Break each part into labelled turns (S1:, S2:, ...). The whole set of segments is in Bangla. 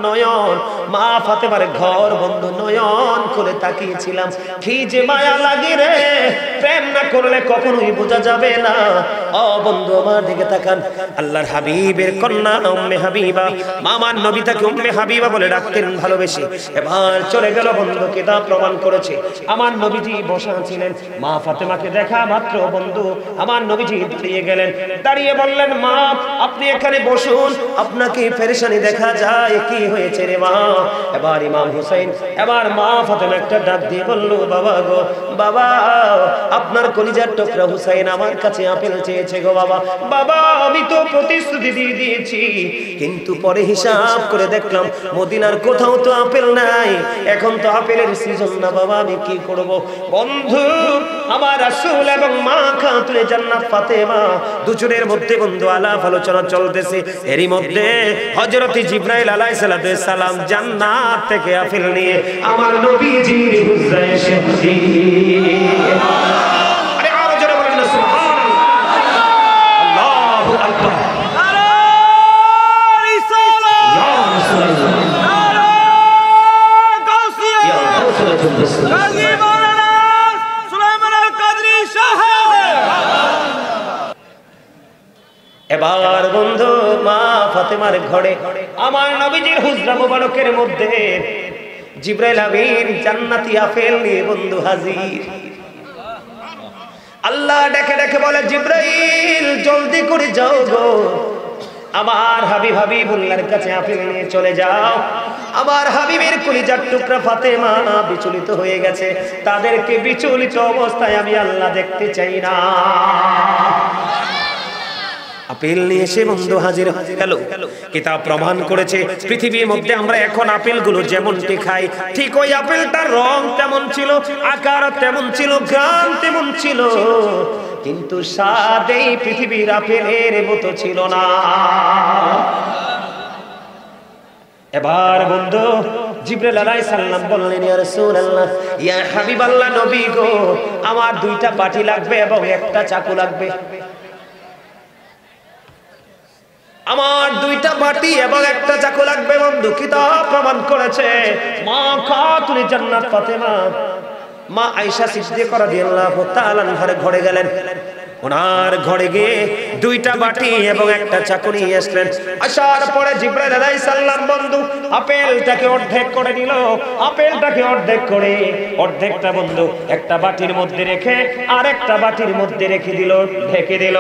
S1: নয়ন মা ফাতেমার ঘর বন্ধু নয়ন খুলে তাকিয়েছিলাম, কি যে মায়া লাগে রে, প্রেম না করলে কখনোই বোঝা যাবে না। ও বন্ধু আমার দিকে তাকান, আল্লাহর হাবিবের কন্যা উম্মে হাবিবা, মামার নবী তাকে উম্মে হাবিবা বলে ডাকতেন ভালোবেসে। এবার চলে গেল বন্ধু, কিতাব প্রমাণ করেছে আমার নবীজি বসা ছিলেন, মা ফাতেমাকে দেখা মাত্র বন্ধু আমার নবীজি দাঁড়িয়ে গেলেন, দাঁড়িয়ে বললেন মা আপনি এখানে বসুন, আপনাকে পেরেশানি দেখা যায়, কি হয়েছে রে মা? এবার ইমাম হুসাইন, এবার মা ফাতেমা একটা ডাক দিয়ে বলল, বাবা গো বাবা, আপনার কলিজার টুকরা হুসাইন আমার কাছে আপেল চেয়েছে গো বাবা। বাবা আমি তো প্রতিশ্রুতি দিয়ে দিয়েছি, কিন্তু পরে হিসাব করে দেখলাম মদিনার কোথাও তো আপেল নাই, এখন তো আপেলের সিজন না বাবা, আমি কি করব? বন্ধু আমার রাসূল এবং মা খাতুনে জান্নাত ফাতেমা দুজনের মধ্যে বন্ধু আলাপ আলোচনা চলতেছে। এরই মধ্যে হযরত জিবরাইল আলাইহিস সালাম জান্নাত থেকে আপেল নিয়ে আমার নবীজির হুজরায় এসেছে। আরে আরো জোরে বলেন না সুবহানাল্লাহ, আল্লাহু আকবার, নারে রিসালাত, ইয়া রাসূলুল্লাহ, নারে গাউসিয়া, ইয়া রাসূলুল্লাহ, গাজী মাওলানা সুলাইমান আল কাদরী সাহেব। এবার বন্ধু মা ফাতেমার ঘরে আমার নবীজির হুজরা মুবারকের মধ্যে জিবরাইল আমিন জান্নাতি আপেল নিয়ে বন্ধু হাজির। আল্লাহ ডেকে ডেকে বলে, জিবরাইল জলদি করে যাও গো, আমার হাবিবুল্লাহর কাছে আপেল নিয়ে চলে যাও। আমার হাবিবের কলিজার টুকরা ফাতেমা বিচলিত হয়ে গেছে, তাদেরকে বিচলিত অবস্থায় আমি আল্লাহ দেখতে চাই না। আপেল নিয়ে এসে বন্ধু হাজির হয়ে গেল। কিতাব প্রমাণ করেছে পৃথিবীর মধ্যে আমরা এখন আপেলগুলো যেমনটি খাই, ঠিক ওই আপেলটার রং তেমন ছিল, আকার তেমন ছিল, ঘ্রাণ তেমন ছিল, কিন্তু স্বাদ এই পৃথিবীর আপেলের মতো ছিল না। এবার বন্ধু জিবরাইল আলাইহিস সালাম বললেন, ইয়া রাসূলুল্লাহ, ইয়া হাবিবাল্লাহ নবী গো, আমার দুইটা বাটি লাগবে এবং একটা চাকু লাগবে। আমার দুইটা বাটি এবং একটা চাকু লাগবে বন্ধু। কিতাব প্রমাণ করেছে মা খাতুনে জান্নাত ফাতেমা মা আয়েশা সিদ্দিকা রাদিয়াল্লাহু তাআলা আনহার ঘরে গেলেন। ওনার ঘরে গিয়ে দুইটা বাটি এবং একটা চাকু নিয়ে আসলেন। আসার পরে জিবরাইল আলাইহিস সালাম বন্ধু আপেলটাকে অর্ধেক করে দিল, আপেলটাকে অর্ধেক করে অর্ধেকটা বন্ধু একটা বাটির মধ্যে রেখে আর একটা বাটির মধ্যে রেখে দিল, ঢেকে দিল।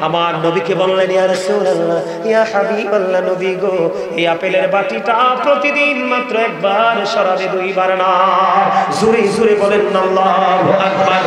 S1: আমার নবীকে বললেন, ইয়া রাসূলুল্লাহ, ইয়া হাবিবাল্লাহ নবী গো, এই আপেলের বাটিটা প্রতিদিন মাত্র একবার সরাবে, দুইবার না। জোরে জোরে বলেন আল্লাহু আকবার।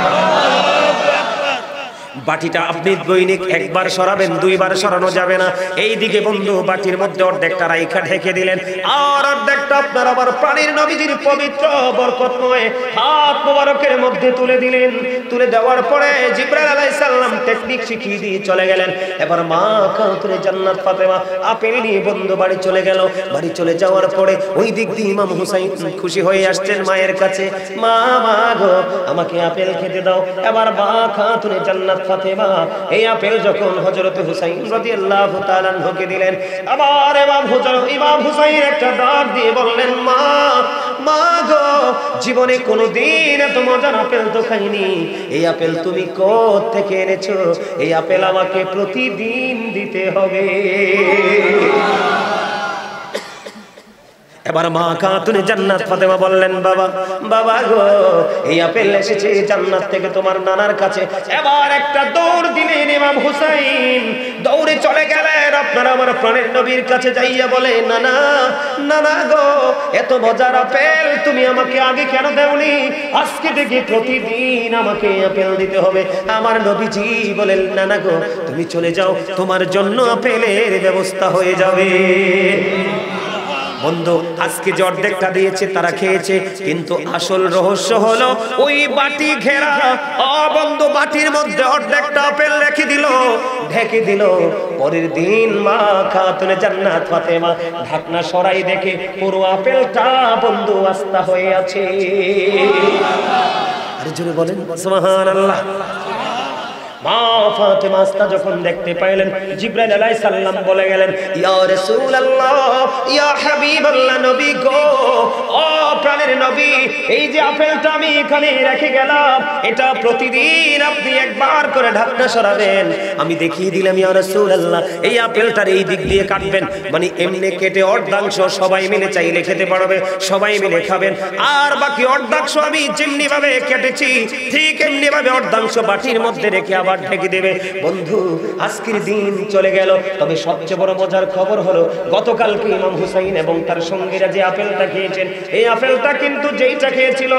S1: বাটিটা আপনি দৈনিক একবার সরাবেন, দুইবার সরানো যাবে না। এই দিকে বন্ধু বাটির মধ্যে অর্ধেকটা রাইখা ঢেকে দিলেন, আর অর্ধেকটা আপনার আবার প্রাণীর নবীজির পবিত্র বরকতময় হাত মোবারকের মধ্যে তুলে দিলেন। তুলে দেওয়ার পরে জিবরাইল আলাইহিস সালাম টেকনিক শিখিয়ে দিয়ে চলে গেলেন। এবার মা খাতুনে জান্নাত ফাতেমা আপেল নিয়ে বন্ধু বাড়ি চলে গেল। বাড়ি চলে যাওয়ার পরে ওই দিক দিয়ে ইমাম হুসাইন খুশি হয়ে আসছেন মায়ের কাছে, মা মা গো আমাকে আপেল খেতে দাও। এবার মা খাতুনে জান্নাত ফাতেমা এই আপেল যখন হযরত হুসাইন রাদিয়াল্লাহু তাআলা আনহুকে দিলেন, আবার ইমাম হুসাইন একটা ডাক দিয়ে বললেন, মা মা গো, জীবনে কোনোদিন এত মজার আপেল তো খাইনি, এই আপেল তুমি কোথা থেকে এনেছো? এই আপেল আমাকে প্রতিদিন দিতে হবে। এবার মা খাতুনে জান্নাত ফাতেমা বললেন, বাবা বাবা গো, এই আপেল এসেছে জান্নাত থেকে তোমার নানার কাছে। এবার একটা দৌড় দিলেন ইমাম হুসাইন, দৌড়ে চলে গেলেন আপনার আমার প্রাণের নবীর কাছে, যাইয়া বলে, নানা নানা গো, এত মজার আপেল তুমি আমাকে আগে কেন দেওনি? আজকে থেকে প্রতিদিন আমাকে আপেল দিতে হবে। আমার নবীজি বলেন, নানা গো তুমি চলে যাও, তোমার জন্য আপেলের ব্যবস্থা হয়ে যাবে। বন্ধু আজকে যে অর্ধেকটা দিয়েছে তারা খেয়েছে, কিন্তু আসল রহস্য হলো ওই বাটি ঘেরা। বন্ধু বাটির মধ্যে অর্ধেকটা আপেল রেখে দিল, ঢেকে দিল। পরের দিন মা খাতুনে জান্নাত ফাতেমা ঢাকনা সরাই দেখে পুরো আপেলটা বন্ধু আস্তা হয়ে আছে। আরে জোরে বলেন সুবহানাল্লাহ। মা ফাতেমা আস্তা যখন দেখতে পাইলেন, জিবরাইল আলাইহিস সালাম বলে গেলেন, ইয়া রাসূলুল্লাহ, ইয়া হাবিবাল্লাহ, নবী গো, ও প্রাণের নবী, এই যে আপেলটা আমি এখানে রেখে গেলাম, এটা প্রতিদিন আপনি একবার করে ঢাকনা সরাবেন। আমি দেখিয়ে দিলাম ইয়া রাসূলুল্লাহ, এই আপেলটার এই দিক দিয়ে কাটবেন, মানে এমনি কেটে অর্ধাংশ সবাই মিলে চাইলে খেতে পারবে, সবাই মিলে খাবেন। আর বাকি অর্ধাংশ আমি যেমনি ভাবে কেটেছি ঠিক এমনি ভাবে অর্ধাংশ বাটির মধ্যে রেখে আবার ঢেকে দেবে। বন্ধু, আজকের দিন চলে গেল, তবে সবচেয়ে বড় মজার খবর হলো গতকালকে ইমাম হুসাইন এবং তার সঙ্গীরা যে আপেলটা খেয়েছেন, এই আপেলটা কিন্তু যেইটা খেয়েছিল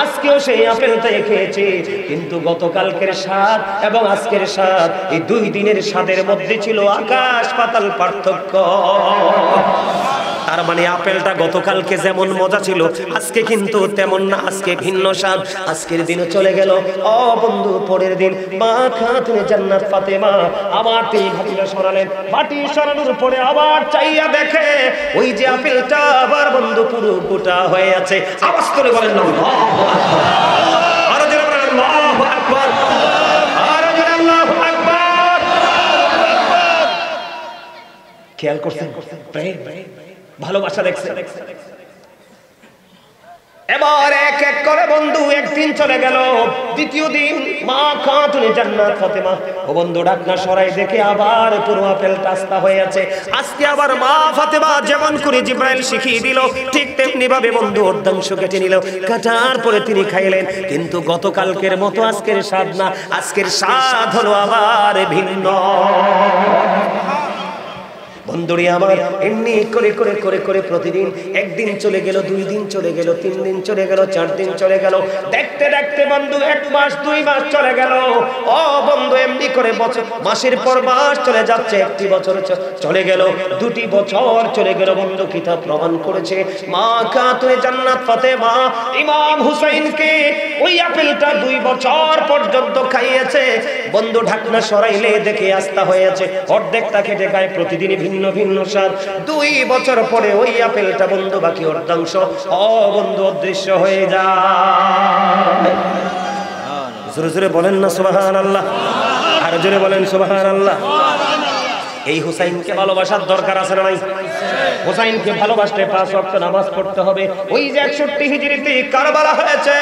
S1: আজকেও সেই আপেলটাই খেয়েছে, কিন্তু গতকালকের স্বাদ এবং আজকের স্বাদ, এই দুই দিনের স্বাদের মধ্যে ছিল আকাশ পাতাল পার্থক্য। তার মানে আপেলটা গতকালকে যেমন মজা ছিল আজকে কিন্তু তেমন না, আজকে ভিন্ন স্বাদ। আজকের দিনও চলে গেল। ও বন্ধু, পরের দিন মা খাতুনে জান্নাত ফাতেমা আবার তিনি বাটিটা সরালেন। বাটি সরানোর পরে আবার চাইয়া দেখে ওই যে আপেলটা আবার বন্ধু পুরো গোটা হয়ে আছে। আওয়াজ করে বলেন না, আল্লাহু আকবার, আরো জোরে বলেন আল্লাহু আকবার, আরো জোরে আল্লাহু আকবার। খেয়াল করছেন প্রেম, ভালোবাসা দেখছেন। এবার এক এক করে বন্ধু একদিন চলে গেল। দ্বিতীয় দিন মা খাতুনে জান্নাত ফাতেমা ও বন্ধু ঢাকনা সরাই দেখে আবার পুরো আপেলটা আস্তা হয়ে আছে। আজকে আবার মা ফাতেমা যেমন করে জিবরাইল শিখিয়ে দিল ঠিক তেমনি ভাবে বন্ধু অর্ধাংশ কেটে নিল। কাটার পরে তিনি খাইলেন, কিন্তু গতকালকের মতো আজকের স্বাদ না, আজকের স্বাদ হলো আবার ভিন্ন। বন্ধুরি আমার, এমনি করে করে করে করে প্রতিদিন একদিন চলে গেল, 2 দিন চলে গেল, 3 দিন চলে গেল, 4 দিন চলে গেল। দেখতে দেখতে বন্ধু 1 মাস 2 মাস চলে গেল। ও বন্ধু, এমনি করে বছর, মাসের পর মাস চলে যাচ্ছে, 1টি বছর চলে গেল, 2টি বছর চলে গেল। বন্ধু কিতাব প্রমাণ করেছে মা খাতুনে জান্নাত ফাতেমা ইমাম হুসাইনকে ওই আপেলটা 2 বছর পর্যন্ত খাইয়েছে। বন্ধু ঢাকনা সরাইলে দেখে আস্তা হয়েছে, অর্ধেকটা কেটে খায়, প্রতিদিনই ভিন্ন ভিন্ন স্বাদ। 2 বছর পরে ওই আপেলটা বন্ধু বাকি অর্ধাংশ বন্ধু অদৃশ্য হয়ে যায়। জোরে জোরে বলেন না সুবহানাল্লাহ, আর জোরে বলেন সুবহানাল্লাহ। এই হুসাইনকে ভালোবাসার দরকার আছে না নাই? হুসাইনকে ভালোবাসতে 5 ওয়াক্ত নামাজ পড়তে হবে। ওই যে 61 হিজরিতে কারবালা হয়েছে,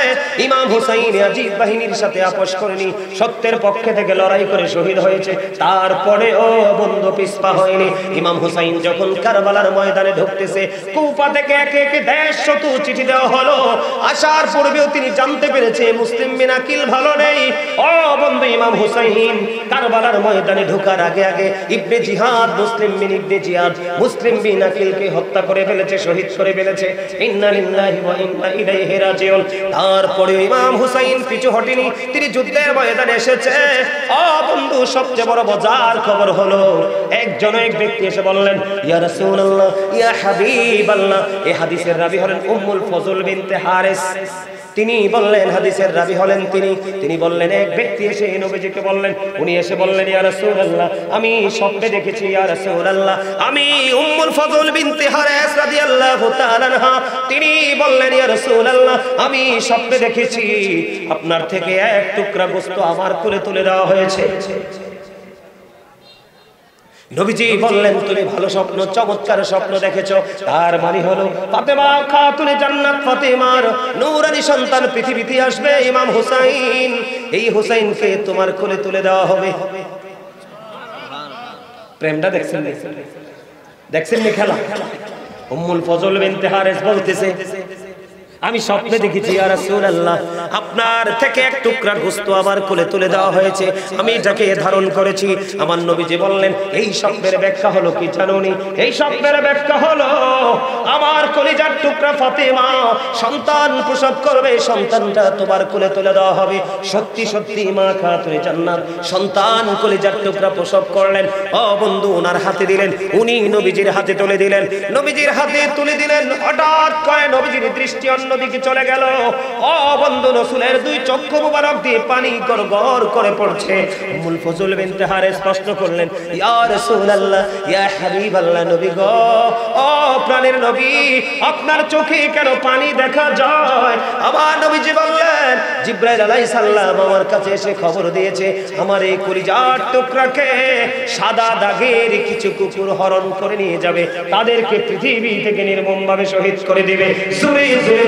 S1: ইমাম হুসাইন ইয়াজিদ বাহিনীর সাথে আপোষ করেনি, সত্যের পক্ষে থেকে লড়াই করে শহীদ হয়েছে। তারপরে ও বন্ধু পিছপা হয়নি। ইমাম হুসাইন যখন কারবালার ময়দানে ঢুকতেছে, কুফা থেকে একে একে 150 চিঠি দেওয়া হলো। আসার পূর্বেও তিনি জানতে পেরেছে মুসলিম বিন আকিল ভালো নেই। ও বন্ধু, ইমাম হুসাইন কারবালার ময়দানে ঢোকার আগে আগে ইবনে জিহাদ, মুসলিম বিন ইবনে জিহাদ, মুসলিম বিন আকিলকে হত্যা করে ফেলেছে, শহীদ করে ফেলেছে। ইন্না লিল্লাহি ওয়া ইন্না ইলাইহি রাজিউন। তারপরে ইমাম হুসাইন পিছু হটেনি, তিনি যুদ্ধের ময়দানে এসেছে। ও বন্ধু, সবচেয়ে বড় মজার খবর হলো একজন এক ব্যক্তি এসে বললেন, ইয়া রাসূলুল্লাহ, ইয়া হাবিবাল্লাহ। এই হাদিসের রাবী হলেন উম্মুল ফজল বিনতে হারিস। তিনি বললেন, হাদিসের রাবী হলেন তিনি বললেন, এক ব্যক্তি এসে নবীজিকে বললেন, উনি এসে বললেন, ইয়া রাসূলুল্লাহ, আমি স্বপ্নে দেখেছি ইয়া রাসূলুল্লাহ, আমি উম্মুল ফজল বিনতে হারিস রাদিয়াল্লাহু তাআলা আনহা। তিনি বললেন, ইয়া রাসূলুল্লাহ, আমি স্বপ্নে দেখেছি আপনার থেকে 1 টুকরা গোশত আমার কোলে তুলে দেওয়া হয়েছে। নবীজি বললেন, তুমি ভালো স্বপ্ন, চমৎকার স্বপ্ন দেখেছো। তার মানে হলো ফাতেমা খাতুনে জান্নাত ফাতেমার নূরানী সন্তান পৃথিবীতে আসবে, ইমাম হুসাইন। এই হুসাইনকে তোমার কোলে তুলে দেওয়া হবে। প্রেমটা দেখছেন নি খেলা? উম্মুল ফজল বিনতে হারিস বলতেছে, আমি স্বপ্নে দেখেছি ইয়া রাসূলুল্লাহ, আপনার থেকে 1 টুকরা গোশত আমার কোলে তুলে দেওয়া হয়েছে, আমি এটাকে ধারণ করেছি। আমার নবীজি বললেন, এই স্বপ্নের ব্যাখ্যা হলো কি জানোনি? এই স্বপ্নের ব্যাখ্যা হলো আমার কলিজার টুকরা ফাতেমা সন্তান প্রসব করবে, সন্তানটা তোমার কোলে তুলে দেওয়া হবে। সত্যি সত্যি মা খাতুনে জান্নাত সন্তান কলিজার টুকরা প্রসব করলেন। ও বন্ধু, ওনার হাতে দিলেন, উনি নবীজির হাতে তুলে দিলেন। নবীজির হাতে তুলে দিলেন, হঠাৎ করে নবীজির দৃষ্টি অন্যদিকে চলে গেল। ও বন্ধু, রাসূলের 2 চক্ষু মুবারক দিয়ে পানি গড়গড় করে পড়ছে। উম্মুল ফজল বিনতে হারিস প্রশ্ন করলেন, ইয়া রাসূলুল্লাহ, ইয়া হাবিবাল্লাহ, নবী গো, ও প্রাণের নবী, ও আপনার চোখে কেন পানি দেখা যায়? আমার নবীজি বললেন, জিবরাইল আলাইহিস সালাম আমার কাছে এসে খবর দিয়েছে, আমার এই কলিজার টুকরাকে সাদা দাগের কিছু কুকুর হরণ করে নিয়ে যাবে, তাদেরকে পৃথিবী থেকে নির্মমভাবে শহীদ করে দিবে। জোরে জোরে